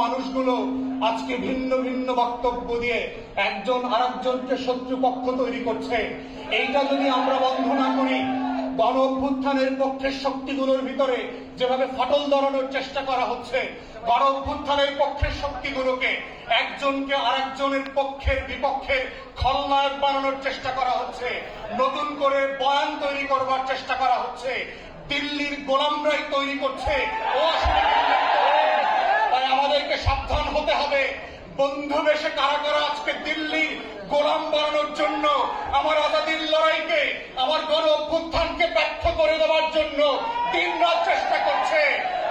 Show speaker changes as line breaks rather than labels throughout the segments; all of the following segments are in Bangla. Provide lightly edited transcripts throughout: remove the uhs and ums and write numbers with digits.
মানুষগুলো আজকে ভিন্ন ভিন্ন বক্তব্য দিয়ে একজন আরেকজনকে শত্রুপক্ষ তৈরি করছে। এইটা যদি আমরা বন্ধ না করি, গণ অভ্যুত্থানের পক্ষের শক্তিগুলোর ভিতরে যেভাবে ফাটল ধরানোর চেষ্টা করা হচ্ছে, গণ অভ্যুত্থানের পক্ষের শক্তিগুলোকে একজনকে আরেকজনের পক্ষের বিপক্ষের খলনায়ক বানানোর চেষ্টা করা হচ্ছে, নতুন করে বয়ান তৈরি করবার চেষ্টা করা হচ্ছে, দিল্লির গোলামরাই তৈরি করছে। তাই আমাদেরকে সাবধান হতে হবে। বন্ধু বেশে কারা কারা আজকে দিল্লির গোলাম বানানোর জন্য, আমার আজাদির লড়াইকে, আমার গণ অভ্যুত্থানকে ব্যর্থ করে দেওয়ার জন্য দিন রাত চেষ্টা করছে।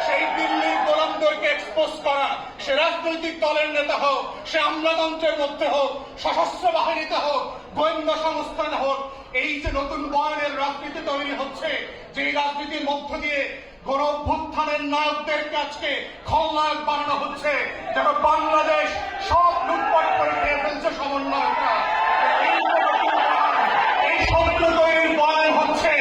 সেই দিল্লির গোলামদেরকে এক্সপোজ করা, সে রাজনৈতিক দলের নেতা হোক, সে আমলাতন্ত্রের মধ্যে হোক, সশস্ত্র বাহিনীতে হোক, গোয়েন্দা সংস্থানে হোক, এই যে নতুন বয়ানের রাজনীতি তৈরি হচ্ছে, যে রাজনীতির মধ্য দিয়ে গণ অভ্যুত্থানের নায়কদেরকে আজকে খলনায়ক বানানো হচ্ছে, যেন বাংলাদেশ সব লুটপাট করে খেয়ে ফেলছে সমন্বয়করা। এই শব্দ তৈরির বয়ান হচ্ছে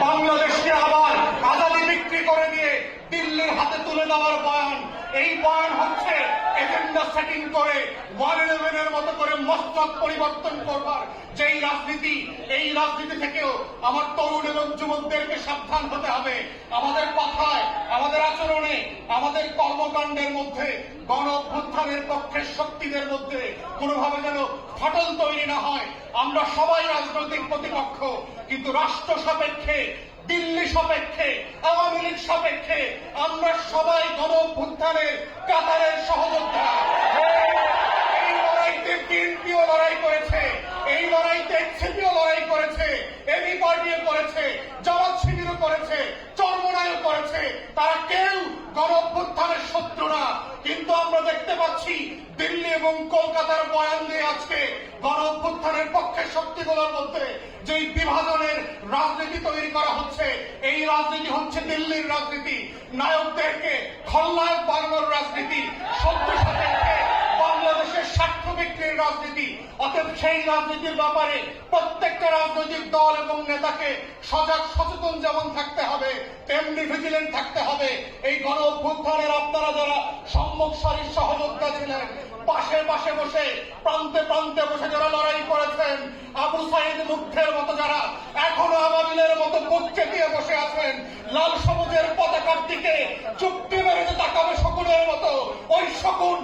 বাংলাদেশকে আবার আজাদি বিক্রি করে দিয়ে দিল্লির হাতে তুলে দেওয়ার বয়ান। এই বয়ান হচ্ছে এজেন্ডা সেটিং করে 1/11 মতো করে মসনদ পরিবর্তন করবার যেই রাজনীতি, এই রাজনীতি থেকেও আমার তরুণ এবং যুবকদেরকে সাবধান হতে হবে। আমাদের কথায়, আমাদের আচরণে, আমাদের কর্মকাণ্ডের মধ্যে গণ অভ্যুত্থানের পক্ষের শক্তিদের মধ্যে কোনোভাবে যেন ফাটল তৈরি না হয়। আমরা সবাই রাজনৈতিক প্রতিপক্ষ, কিন্তু রাষ্ট্র সাপেক্ষে, দিল্লি সাপেক্ষে, আওয়ামী লীগ সাপেক্ষে আমরা সবাই গণ অভ্যুত্থানের কাতারের সহযোদ্ধা। এই লড়াইতে বিএনপিও লড়াই করেছে, এই লড়াইতে এনসিপিও লড়াই করেছে, এবি পার্টিও করেছে, জামাত শিবিরও করেছে, চরমোনাইও করেছে। তারা কেউ গণ অভ্যুত্থানের শত্রু না। কিন্তু আমরা দেখতে পাচ্ছি দিল্লি এবং কলকাতার বয়ান দিয়ে আজকে গণ অভ্যুত্থানের পক্ষের শক্তিগুলোর মধ্যে যেই বিভাজনের রাজনীতি তৈরি করা হচ্ছে, এই রাজনীতি হচ্ছে দিল্লির রাজনীতি, নায়কদেরকে খলনায়ক বানানোর রাজনীতি, শত্রু সাপেক্ষে বাংলাদেশের স্বার্থ বিক্রির রাজনীতি। অতএব সেই রাজনীতির ব্যাপারে প্রত্যেকটা রাজনৈতিক দল এবং নেতাকে সজাগ সচেতন যেমন থাকতে হবে, তেমনি ভিজিলেন্ট থাকতে হবে। এই গণ অভ্যুত্থানের আপনারা যারা সম্মুখ সারির সহযোদ্ধা ছিলেন, পাশে পাশে বসে, প্রান্তে প্রান্তে বসে যারা লড়াই করেছেন, আবু সাইদ মুগ্ধের মতো যারা এখনো আবাবিলের মতো বুক চেপিয়ে বসে আছেন, লাল সবুজের পতাকার দিকে চুক্তি মেরে তাকাবে শকুনের মতো, ওই শকুন